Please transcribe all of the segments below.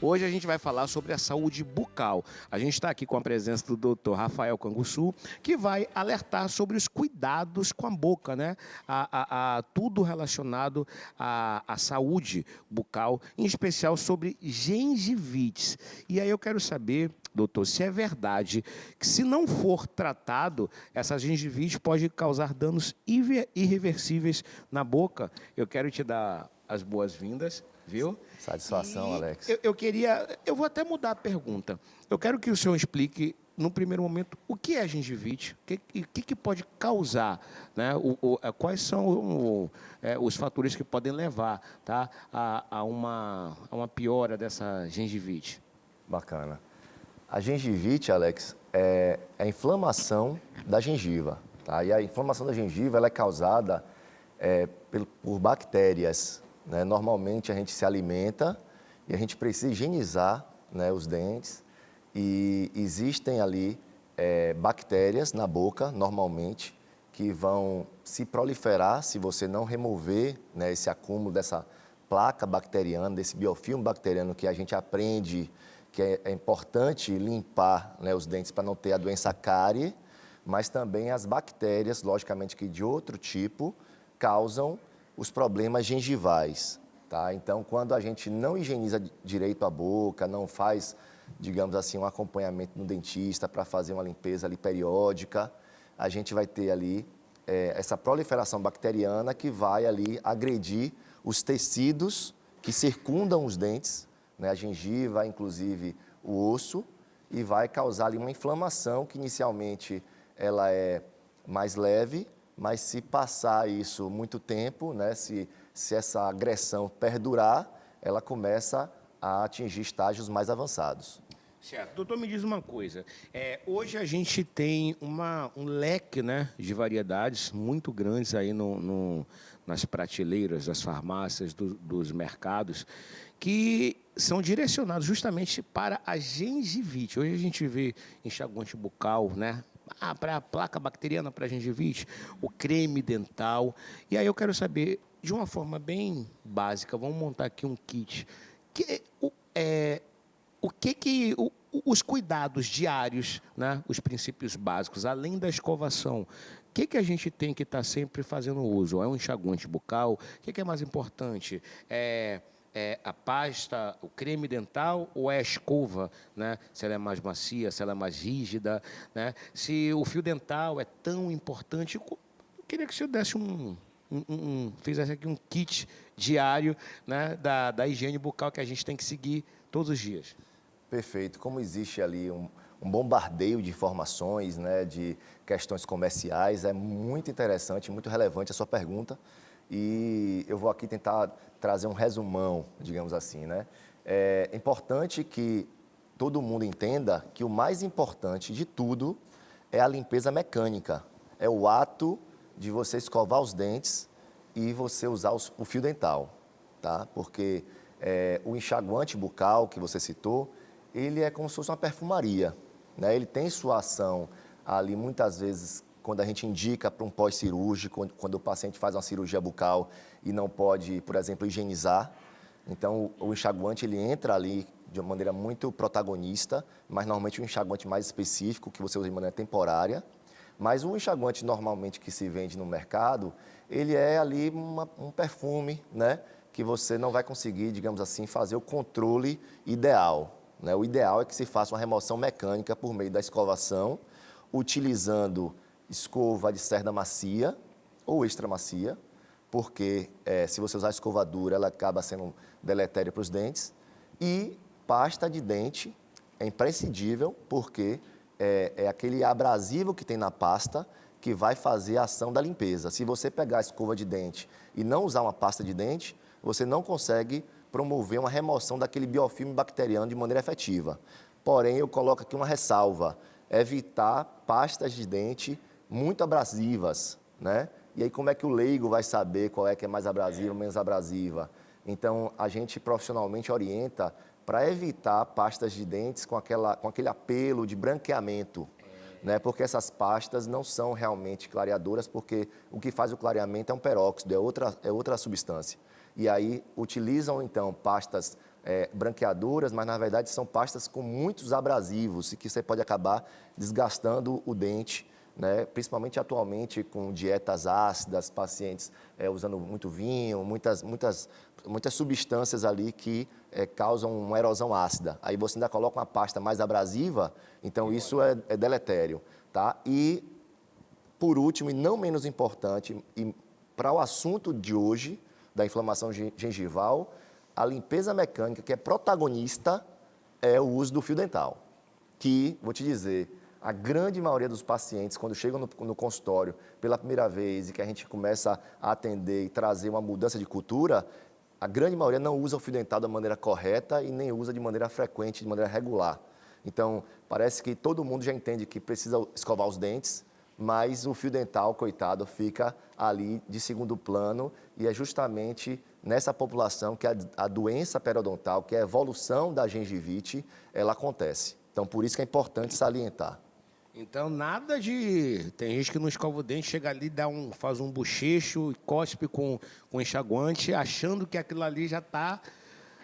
Hoje a gente vai falar sobre a saúde bucal. A gente está aqui com a presença do Dr. Rafael Canguçu, que vai alertar sobre os cuidados com a boca, né? Tudo relacionado à saúde bucal, em especial sobre gengivites. E aí eu quero saber, doutor, se é verdade que, se não for tratado, essa gengivite pode causar danos irreversíveis na boca. Eu quero te dar as boas-vindas, viu? Satisfação, E Alex. eu vou até mudar a pergunta. Eu quero que o senhor explique, no primeiro momento, o que é gengivite, o que pode causar, né? Quais são os fatores que podem levar, tá, a uma piora dessa gengivite. Bacana. A gengivite, Alex, é a inflamação da gengiva, tá? E a inflamação da gengiva ela é causada por bactérias, né? Normalmente a gente se alimenta e a gente precisa higienizar, né, os dentes e existem ali bactérias na boca, normalmente, que vão se proliferar se você não remover, né, esse acúmulo dessa placa bacteriana, desse biofilme bacteriano que a gente aprende que é importante limpar, né, os dentes para não ter a doença cárie, mas também as bactérias, logicamente que de outro tipo, causam os problemas gengivais, tá? Então, quando a gente não higieniza direito a boca, não faz, digamos assim, um acompanhamento no dentista para fazer uma limpeza ali periódica, a gente vai ter ali essa proliferação bacteriana que vai ali agredir os tecidos que circundam os dentes, né, a gengiva, inclusive o osso, e vai causar ali uma inflamação que inicialmente ela é mais leve, mas se passar isso muito tempo, né, se essa agressão perdurar, ela começa a atingir estágios mais avançados. Certo. Doutor, me diz uma coisa. Hoje a gente tem um leque, né, de variedades muito grandes aí nas prateleiras das farmácias, dos mercados, que são direcionados justamente para a gengivite. Hoje a gente vê enxaguante bucal, né? Para a placa bacteriana para gengivite, o creme dental. E aí eu quero saber, de uma forma bem básica, vamos montar aqui um kit. Que, o, é, os cuidados diários, né, os princípios básicos, além da escovação, o que a gente tem que estar sempre fazendo uso? É um enxaguante bucal? O que é mais importante? É a pasta, o creme dental ou é a escova, né? Se ela é mais macia, se ela é mais rígida, né? Se o fio dental é tão importante, eu queria que o senhor desse fizesse aqui um kit diário, né, da higiene bucal que a gente tem que seguir todos os dias. Perfeito. Como existe ali um bombardeio de informações, né, de questões comerciais, é muito interessante, muito relevante a sua pergunta. E eu vou aqui tentar trazer um resumão, digamos assim, né? É importante que todo mundo entenda que o mais importante de tudo é a limpeza mecânica. É o ato de você escovar os dentes e você usar o fio dental, tá? Porque o enxaguante bucal que você citou, ele é como se fosse uma perfumaria, né? Ele tem sua ação ali, muitas vezes, quando a gente indica para um pós-cirúrgico, quando o paciente faz uma cirurgia bucal e não pode, por exemplo, higienizar. Então, o enxaguante, ele entra ali de uma maneira muito protagonista, mas normalmente um enxaguante mais específico, que você usa de maneira temporária. Mas o enxaguante, normalmente, que se vende no mercado, ele é ali um perfume, né? Que você não vai conseguir, digamos assim, fazer o controle ideal, né? O ideal é que se faça uma remoção mecânica por meio da escovação, utilizando escova de cerda macia ou extra macia, porque se você usar a escova dura, ela acaba sendo deletéria para os dentes. E pasta de dente é imprescindível, porque é aquele abrasivo que tem na pasta que vai fazer a ação da limpeza. Se você pegar a escova de dente e não usar uma pasta de dente, você não consegue promover uma remoção daquele biofilme bacteriano de maneira efetiva. Porém, eu coloco aqui uma ressalva: evitar pastas de dente muito abrasivas, né? E aí como é que o leigo vai saber qual é que é mais abrasiva ou menos abrasiva? Então, a gente profissionalmente orienta para evitar pastas de dentes com aquele apelo de branqueamento, né? Porque essas pastas não são realmente clareadoras, porque o que faz o clareamento é um peróxido, é outra substância. E aí utilizam, então, pastas branqueaduras, mas na verdade são pastas com muitos abrasivos e que você pode acabar desgastando o dente, né? Principalmente atualmente com dietas ácidas, pacientes usando muito vinho, muitas substâncias ali que causam uma erosão ácida. Aí você ainda coloca uma pasta mais abrasiva, então isso é deletério, tá? E, por último, e não menos importante, e para o assunto de hoje, da inflamação gengival, a limpeza mecânica, que é protagonista, é o uso do fio dental. Que, vou te dizer, a grande maioria dos pacientes, quando chegam no consultório pela primeira vez e que a gente começa a atender e trazer uma mudança de cultura, a grande maioria não usa o fio dental da maneira correta e nem usa de maneira frequente, de maneira regular. Então, parece que todo mundo já entende que precisa escovar os dentes, mas o fio dental, coitado, fica ali de segundo plano e é justamente nessa população que a doença periodontal, que é a evolução da gengivite, ela acontece. Então, por isso que é importante salientar. Então, nada de... Tem gente que não escova o dente, chega ali, faz um bochecho, cospe com enxaguante, achando que aquilo ali já está...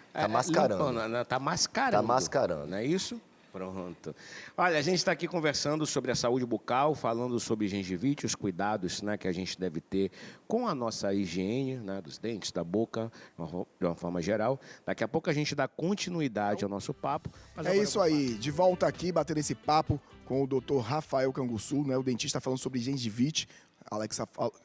Está mascarando. Está mascarando. Está mascarando. Não é isso? Pronto. Olha, a gente está aqui conversando sobre a saúde bucal, falando sobre gengivite, os cuidados, né, que a gente deve ter com a nossa higiene, né, dos dentes, da boca, de uma forma geral. Daqui a pouco a gente dá continuidade ao nosso papo. É isso aí, de volta aqui, batendo esse papo com o Dr. Rafael Canguçu, né, o dentista falando sobre gengivite.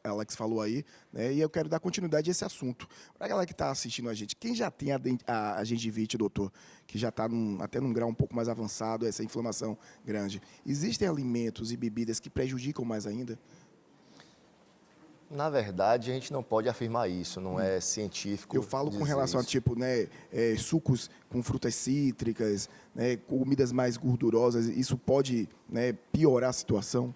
Alex falou aí, né? E eu quero dar continuidade a esse assunto. Para a galera que está assistindo a gente, quem já tem a gengivite, doutor, que já está até num grau um pouco mais avançado, essa inflamação grande, existem alimentos e bebidas que prejudicam mais ainda? Na verdade, a gente não pode afirmar isso, não é científico. Eu falo com relação a, tipo, né, sucos com frutas cítricas, né, comidas mais gordurosas, isso pode, né, piorar a situação?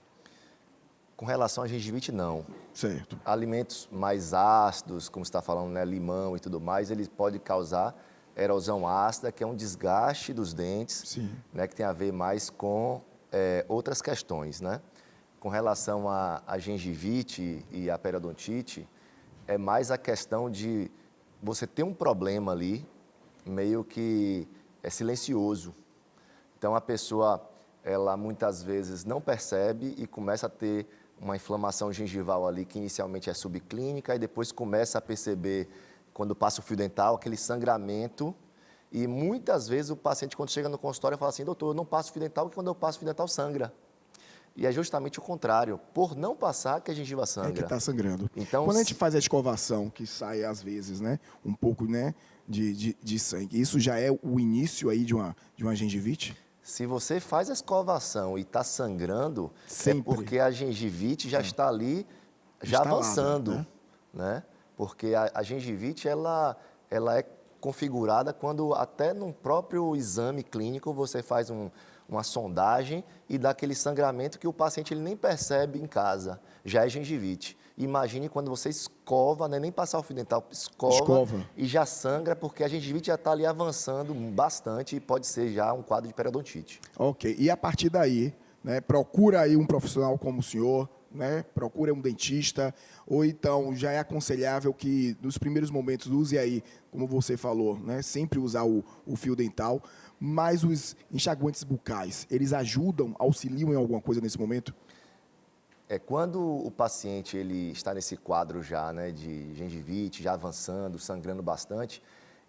Com relação à gengivite, não. Certo. Alimentos mais ácidos, como você está falando, né, limão e tudo mais, eles podem causar erosão ácida, que é um desgaste dos dentes, Sim. Né, que tem a ver mais com outras questões, né? Com relação à gengivite e à periodontite, é mais a questão de você ter um problema ali, meio que é silencioso. Então, a pessoa, ela muitas vezes não percebe e começa a ter uma inflamação gengival ali que inicialmente é subclínica e depois começa a perceber, quando passa o fio dental, aquele sangramento. E muitas vezes o paciente, quando chega no consultório, fala assim: doutor, eu não passo fio dental porque quando eu passo fio dental sangra. E é justamente o contrário, por não passar que a gengiva sangra. É que está sangrando. Então, quando a gente faz a escovação, que sai às vezes, né, um pouco, né, de sangue, isso já é o início aí de uma gengivite? Se você faz a escovação e está sangrando, Sempre. É porque a gengivite já está ali, já instalada, avançando, né? Porque a gengivite, ela é configurada quando até no próprio exame clínico você faz uma sondagem e dá aquele sangramento que o paciente ele nem percebe em casa, já é gengivite. Imagine quando você escova, né, nem passar o fio dental, escova e já sangra, porque a gengivite já está ali avançando bastante e pode ser já um quadro de periodontite. Ok, e a partir daí, né, procura aí um profissional como o senhor, né, procura um dentista, ou então já é aconselhável que nos primeiros momentos use aí, como você falou, né, sempre usar o fio dental, mas os enxaguantes bucais, eles ajudam, auxiliam em alguma coisa nesse momento? Quando o paciente ele está nesse quadro já, né, de gengivite, já avançando, sangrando bastante,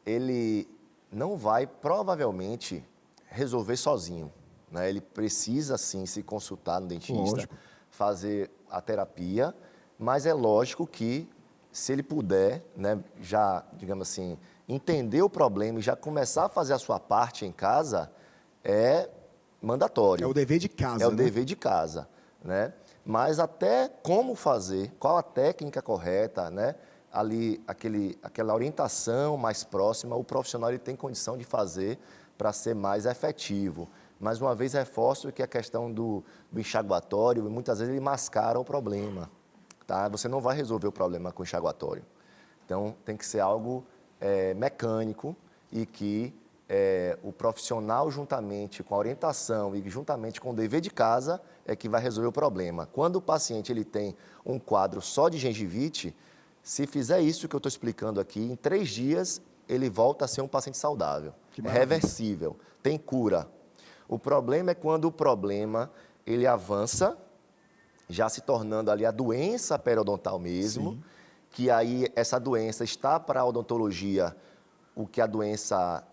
ele não vai provavelmente resolver sozinho, né? Ele precisa sim se consultar no dentista, Lógico. fazer a terapia, mas é lógico que se ele puder, né, já, digamos assim, entender o problema e já começar a fazer a sua parte em casa, é mandatório. É o dever de casa, É o né? dever de casa, né? Mas até como fazer, qual a técnica correta, né? Ali, aquela orientação mais próxima, o profissional ele tem condição de fazer para ser mais efetivo. Mais uma vez, reforço que a questão do enxaguatório, muitas vezes ele mascara o problema, tá? Você não vai resolver o problema com o enxaguatório. Então, tem que ser algo mecânico e que o profissional, juntamente com a orientação e juntamente com o dever de casa, é que vai resolver o problema. Quando o paciente ele tem um quadro só de gengivite, se fizer isso que eu estou explicando aqui, em 3 dias, ele volta a ser um paciente saudável. Que É maravilha. reversível, tem cura. O problema é quando o problema ele avança, já se tornando ali a doença periodontal mesmo, Sim. que aí essa doença está para a odontologia, o que a doença,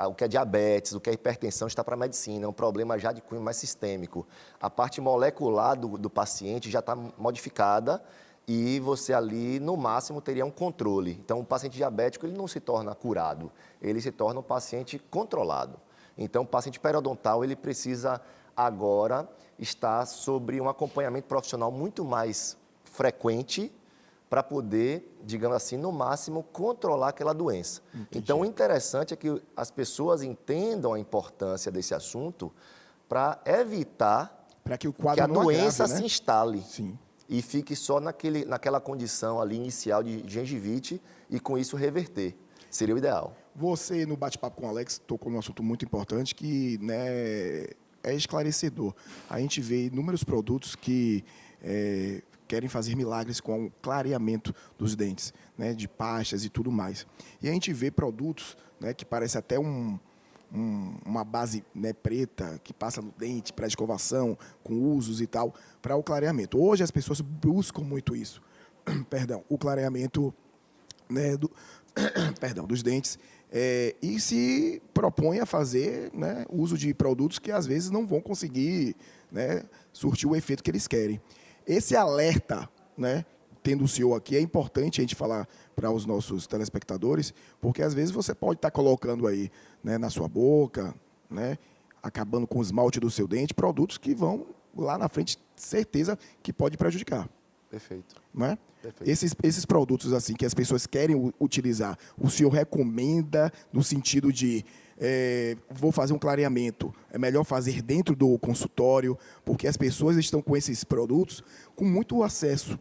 o que é diabetes, o que é hipertensão está para a medicina, é um problema já de cunho mais sistêmico. A parte molecular do paciente já está modificada e você ali, no máximo, teria um controle. Então, o paciente diabético ele não se torna curado, ele se torna um paciente controlado. Então, o paciente periodontal ele precisa agora estar sobre um acompanhamento profissional muito mais frequente para poder, digamos assim, no máximo, controlar aquela doença. Entendi. Então, o interessante é que as pessoas entendam a importância desse assunto para evitar Para que o que quadro a não doença agrave, né? se instale Sim. e fique só naquela condição ali inicial de gengivite e, com isso, reverter. Seria o ideal. Você, no bate-papo com o Alex, tocou num assunto muito importante que, né, é esclarecedor. A gente vê inúmeros produtos que querem fazer milagres com o clareamento dos dentes, né, de pastas e tudo mais. E a gente vê produtos, né, que parece até uma base, né, preta que passa no dente para escovação, com usos e tal, para o clareamento. Hoje as pessoas buscam muito isso. Perdão, o clareamento, né, perdão, dos dentes, e se propõe a fazer, né, uso de produtos que às vezes não vão conseguir, né, surtir o efeito que eles querem. Esse alerta, né, tendo o senhor aqui, é importante a gente falar para os nossos telespectadores, porque às vezes você pode estar colocando aí, né, na sua boca, né, acabando com o esmalte do seu dente, produtos que vão lá na frente, certeza que pode prejudicar. Perfeito. Não é? Perfeito. Esses produtos assim que as pessoas querem utilizar, o senhor recomenda no sentido de vou fazer um clareamento, é melhor fazer dentro do consultório, porque as pessoas estão com esses produtos com muito acesso,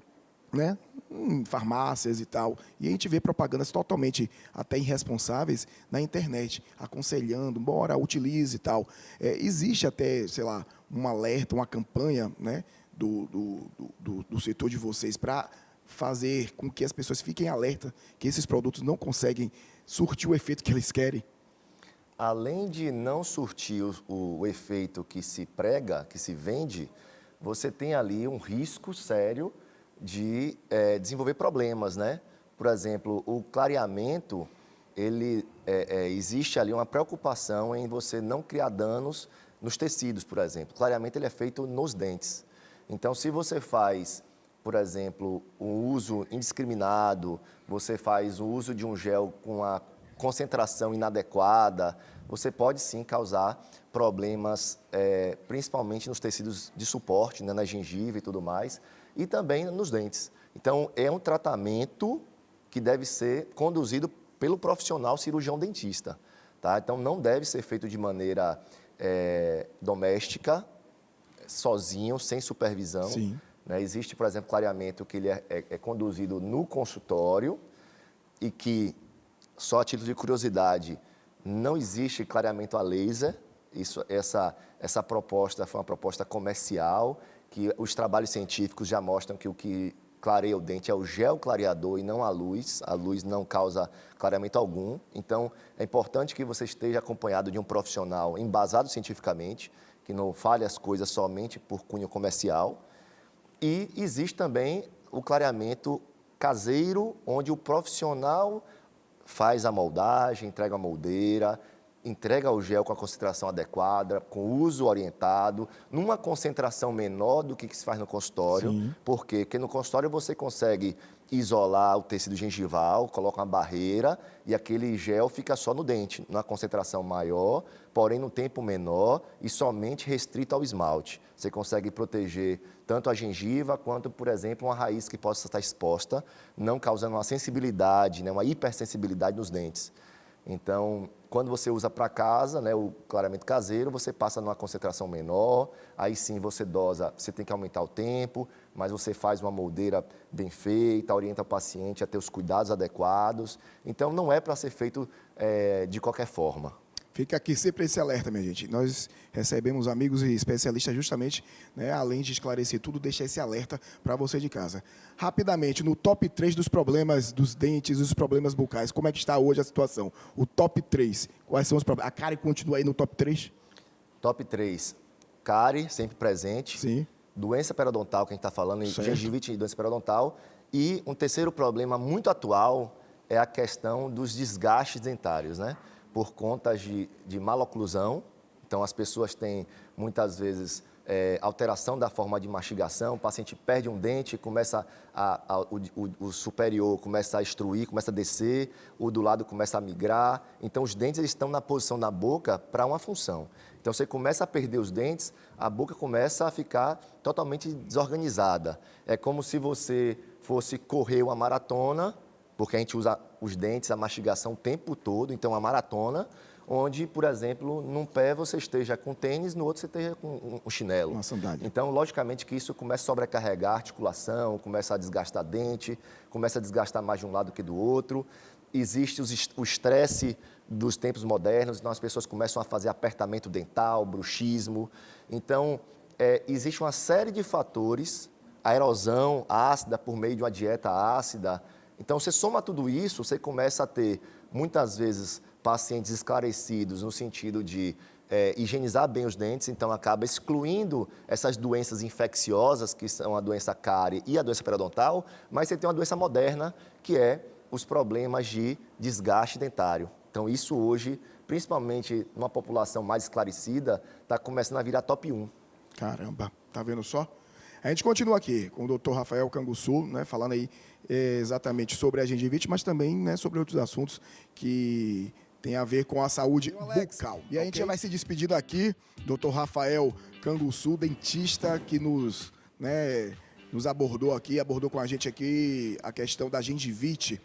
né, em farmácias e tal, e a gente vê propagandas totalmente até irresponsáveis na internet, aconselhando, bora, utilize e tal. Existe até, sei lá, um alerta, uma campanha, né, do setor de vocês para fazer com que as pessoas fiquem alerta que esses produtos não conseguem surtir o efeito que eles querem? Além de não surtir o efeito que se prega, que se vende, você tem ali um risco sério de desenvolver problemas, né? Por exemplo, o clareamento, existe ali uma preocupação em você não criar danos nos tecidos, por exemplo. O clareamento ele é feito nos dentes. Então, se você faz, por exemplo, um uso indiscriminado, você faz o uso de um gel com a concentração inadequada, você pode sim causar problemas, principalmente nos tecidos de suporte, né, na gengiva e tudo mais, e também nos dentes. Então, é um tratamento que deve ser conduzido pelo profissional cirurgião dentista. Tá? Então, não deve ser feito de maneira doméstica, sozinho, sem supervisão. Sim. Né? Existe, por exemplo, clareamento que ele é conduzido no consultório e que, só a título de curiosidade, não existe clareamento a laser. Essa proposta foi uma proposta comercial, que os trabalhos científicos já mostram que o que clareia o dente é o gel clareador e não a luz. A luz não causa clareamento algum. Então, é importante que você esteja acompanhado de um profissional embasado cientificamente, que não fale as coisas somente por cunho comercial. E existe também o clareamento caseiro, onde o profissional faz a moldagem, entrega a moldeira, entrega o gel com a concentração adequada, com uso orientado, numa concentração menor do que se faz no consultório. Sim. Por quê? Porque no consultório você consegue isolar o tecido gengival, coloca uma barreira e aquele gel fica só no dente, numa concentração maior, porém no tempo menor e somente restrito ao esmalte. Você consegue proteger tanto a gengiva quanto, por exemplo, uma raiz que possa estar exposta, não causando uma sensibilidade, né, uma hipersensibilidade nos dentes. Então, quando você usa para casa, né, o clareamento caseiro, você passa numa concentração menor, aí sim você dosa, você tem que aumentar o tempo, mas você faz uma moldeira bem feita, orienta o paciente a ter os cuidados adequados. Então, não é para ser feito de qualquer forma. Fica aqui sempre esse alerta, minha gente. Nós recebemos amigos e especialistas justamente, né, além de esclarecer tudo, deixar esse alerta para você de casa. Rapidamente, no top 3 dos problemas dos dentes, dos problemas bucais, como é que está hoje a situação? O top 3, quais são os problemas? A cárie continua aí no top 3? Top 3, cárie, sempre presente. Sim. Doença periodontal, que a gente está falando, Certo. gengivite e doença periodontal. E um terceiro problema muito atual é a questão dos desgastes dentários, né? Por conta de maloclusão. Então, as pessoas têm, muitas vezes, alteração da forma de mastigação, o paciente perde um dente, começa o superior começa a extruir, começa a descer, o do lado começa a migrar. Então, os dentes eles estão na posição da boca para uma função. Então, você começa a perder os dentes, a boca começa a ficar totalmente desorganizada. É como se você fosse correr uma maratona, porque a gente usa os dentes, a mastigação o tempo todo, então, a maratona, onde, por exemplo, num pé você esteja com tênis, no outro você esteja com um chinelo. Uma sandália. Então, logicamente que isso começa a sobrecarregar a articulação, começa a desgastar dente, começa a desgastar mais de um lado que do outro. Existe o estresse dos tempos modernos, então as pessoas começam a fazer apertamento dental, bruxismo. Então, existe uma série de fatores, a erosão ácida por meio de uma dieta ácida. Então, você soma tudo isso, você começa a ter, muitas vezes, pacientes esclarecidos no sentido de higienizar bem os dentes, então acaba excluindo essas doenças infecciosas, que são a doença cárie e a doença periodontal, mas você tem uma doença moderna, que é os problemas de desgaste dentário. Então, isso hoje, principalmente numa população mais esclarecida, está começando a virar top 1. Caramba, tá vendo só? A gente continua aqui com o Dr. Rafael Canguçu, né, falando aí exatamente sobre a gengivite, mas também, né, sobre outros assuntos que tem a ver com a saúde bucal. E a gente já vai se despedindo aqui, Dr. Rafael Canguçu, dentista que nos abordou aqui, abordou com a gente aqui a questão da gengivite.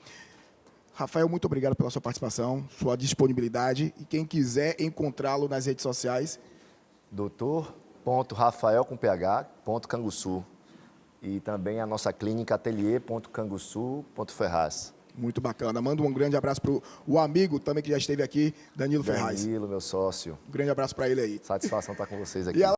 Rafael, muito obrigado pela sua participação, sua disponibilidade. E quem quiser encontrá-lo nas redes sociais... Dr.rafael.canguçu. E também a nossa clínica atelier.canguçu.ferraz. Muito bacana. Manda um grande abraço para o amigo também que já esteve aqui, Danilo Ferraz. Danilo, meu sócio. Um grande abraço para ele aí. Satisfação estar com vocês aqui. E